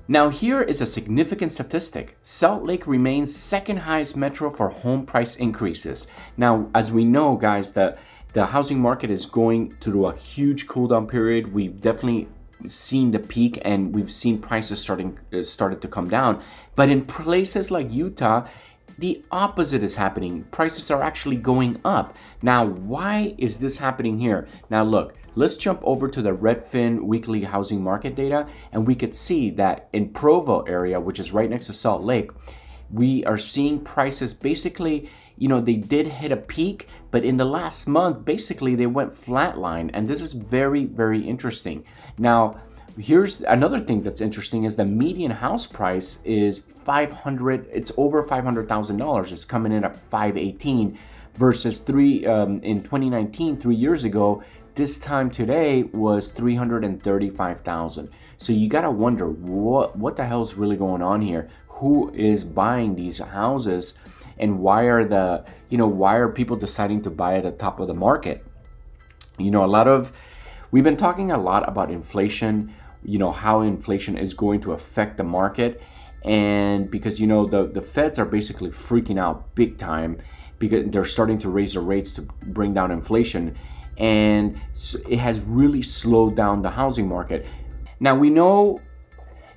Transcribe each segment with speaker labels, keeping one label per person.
Speaker 1: Now here is a significant statistic. Salt Lake remains second highest metro for home price increases. Now, as we know, guys, the housing market is going through a huge cool down period. We've definitely seen the peak and we've seen prices started to come down. But in places like Utah, the opposite is happening. Prices are actually going up. Now, why is this happening here? Now, look, let's jump over to the Redfin weekly housing market data, and we could see that in Provo area, which is right next to Salt Lake, we are seeing prices basically, they did hit a peak, but in the last month, basically they went flatline. And this is very, very interesting. Now, here's another thing that's interesting is the median house price is it's over $500,000. It's coming in at 518 versus in 2019, 3 years ago, this time today was 335,000. So you gotta wonder what the hell's really going on here? Who is buying these houses, and why are people deciding to buy at the top of the market? We've been talking a lot about inflation, how inflation is going to affect the market. And because, the feds are basically freaking out big time because they're starting to raise the rates to bring down inflation. And it has really slowed down the housing market. Now we know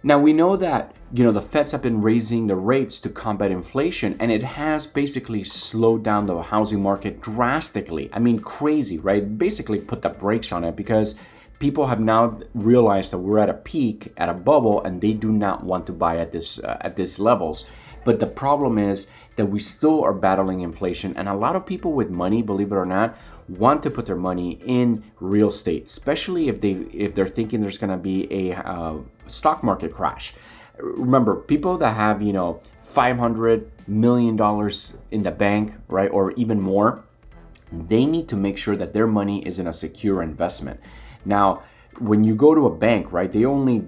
Speaker 1: that, the feds have been raising the rates to combat inflation, and it has basically slowed down the housing market drastically. I mean, crazy, right? Basically put the brakes on it because people have now realized that we're at a peak, at a bubble, and they do not want to buy at this levels. But the problem is that we still are battling inflation, and a lot of people with money, believe it or not, want to put their money in real estate, especially if they're thinking there's going to be a stock market crash. Remember, people that have $500 million in the bank, right, or even more, they need to make sure that their money is in a secure investment. Now, when you go to a bank, right, they only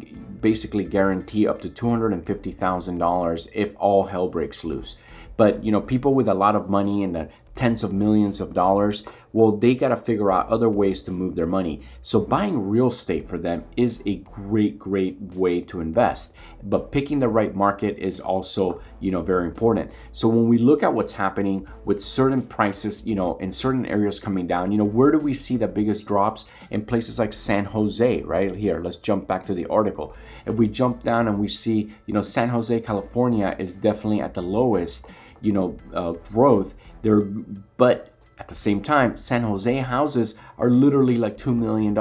Speaker 1: basically guarantee up to $250,000 if all hell breaks loose. But, people with a lot of money in the tens of millions of dollars, well, they got to figure out other ways to move their money. So buying real estate for them is a great, great way to invest. But picking the right market is also, very important. So when we look at what's happening with certain prices, in certain areas coming down, where do we see the biggest drops? In places like San Jose, right here. Let's jump back to the article. If we jump down and we see, San Jose, California is definitely at the lowest, growth there, but at the same time, San Jose houses are literally like $2 million,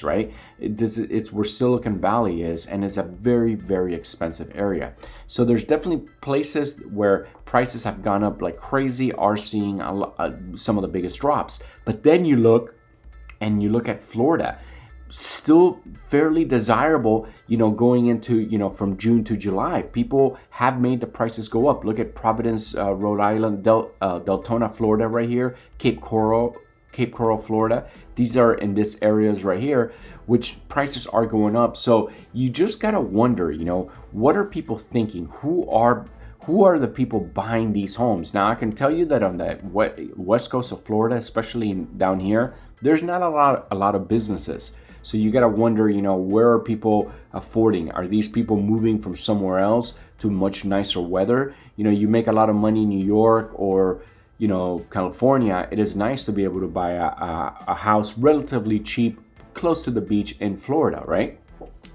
Speaker 1: right? It's where Silicon Valley is, and it's a very, very expensive area. So there's definitely places where prices have gone up like crazy, are seeing some of the biggest drops. But then you look at Florida, still fairly desirable, going into, from June to July. People have made the prices go up. Look at Providence, Rhode Island, Deltona, Florida right here, Cape Coral, Florida. These are in this areas right here, which prices are going up. So you just got to wonder, what are people thinking? Who are the people buying these homes? Now, I can tell you that on the west coast of Florida, especially down here, there's not a lot of businesses. So you got to wonder, where are people affording? Are these people moving from somewhere else to much nicer weather? You make a lot of money in New York or, California. It is nice to be able to buy a house relatively cheap, close to the beach in Florida, right?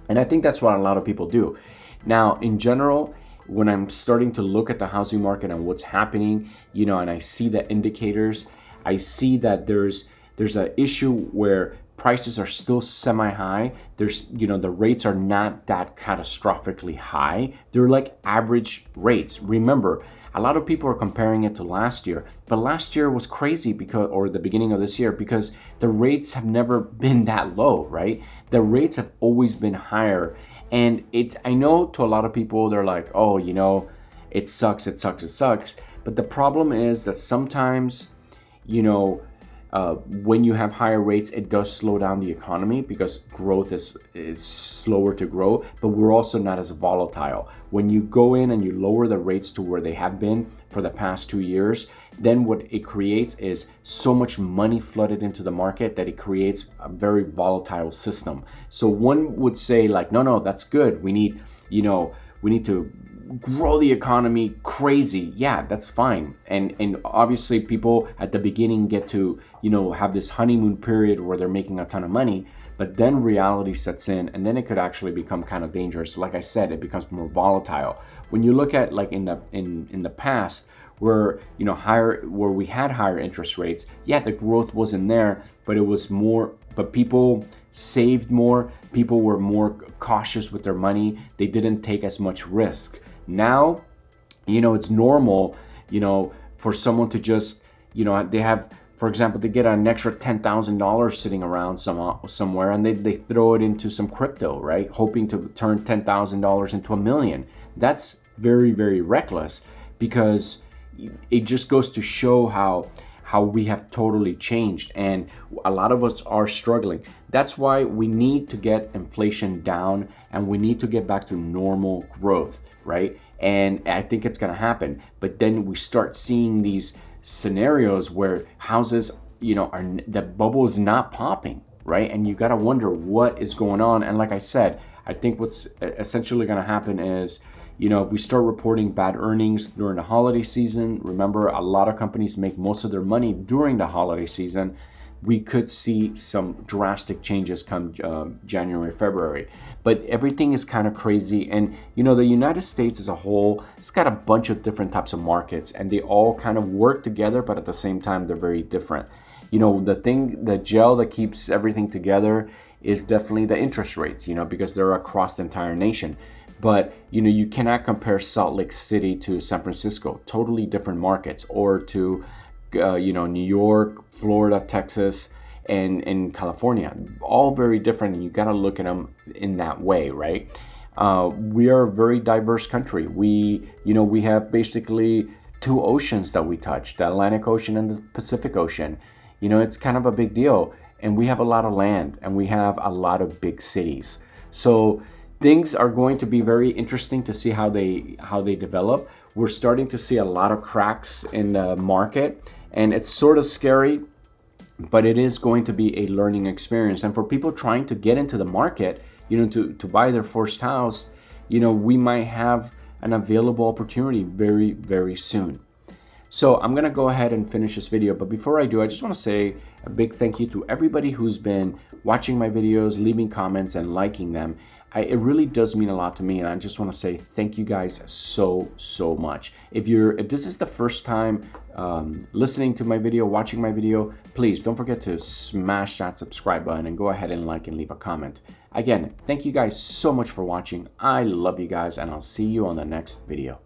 Speaker 1: And I think that's what a lot of people do. Now, in general, when I'm starting to look at the housing market and what's happening, and I see the indicators, I see that there's an issue where prices are still semi-high. There's, the rates are not that catastrophically high. They're like average rates. Remember, a lot of people are comparing it to last year, but last year was crazy or the beginning of this year, because the rates have never been that low, right? The rates have always been higher. And I know to a lot of people, they're like, oh, it sucks. But the problem is that sometimes, when you have higher rates, it does slow down the economy because growth is slower to grow, but we're also not as volatile. When you go in and you lower the rates to where they have been for the past 2 years, then what it creates is so much money flooded into the market that it creates a very volatile system. So one would say like, no, that's good. We need we need to grow the economy crazy. Yeah, that's fine. And obviously people at the beginning get to, have this honeymoon period where they're making a ton of money, but then reality sets in, and then it could actually become kind of dangerous. Like I said, it becomes more volatile. When you look at like in the past, where where we had higher interest rates, yeah, the growth wasn't there, but it was more, but people saved more, people were more cautious with their money, they didn't take as much risk. Now, it's normal, for someone to just, they have, for example, they get an extra $10,000 sitting around somewhere, and they throw it into some crypto, right? Hoping to turn $10,000 into $1 million. That's very, very reckless, because it just goes to show how we have totally changed, and a lot of us are struggling. That's why we need to get inflation down, and we need to get back to normal growth, right? And I think it's going to happen. But then we start seeing these scenarios where houses, the bubble is not popping, right? And you got to wonder what is going on. And like I said, I think what's essentially going to happen is, if we start reporting bad earnings during the holiday season, remember, a lot of companies make most of their money during the holiday season, we could see some drastic changes come January, February. But everything is kind of crazy. And, the United States as a whole, it's got a bunch of different types of markets, and they all kind of work together, but at the same time, they're very different. The gel that keeps everything together is definitely the interest rates, because they're across the entire nation. But, you cannot compare Salt Lake City to San Francisco, totally different markets, or to, New York, Florida, Texas, and California, all very different. And you got to look at them in that way, right? We are a very diverse country. We have basically two oceans that we touch, the Atlantic Ocean and the Pacific Ocean. It's kind of a big deal. And we have a lot of land, and we have a lot of big cities. So things are going to be very interesting to see how they develop. We're starting to see a lot of cracks in the market, and it's sort of scary, but it is going to be a learning experience. And for people trying to get into the market, to buy their first house, we might have an available opportunity very, very soon. So I'm going to go ahead and finish this video. But before I do, I just want to say a big thank you to everybody who's been watching my videos, leaving comments, and liking them. It really does mean a lot to me. And I just want to say thank you guys so, so much. If this is the first time listening to my video, watching my video, please don't forget to smash that subscribe button and go ahead and like and leave a comment. Again, thank you guys so much for watching. I love you guys, and I'll see you on the next video.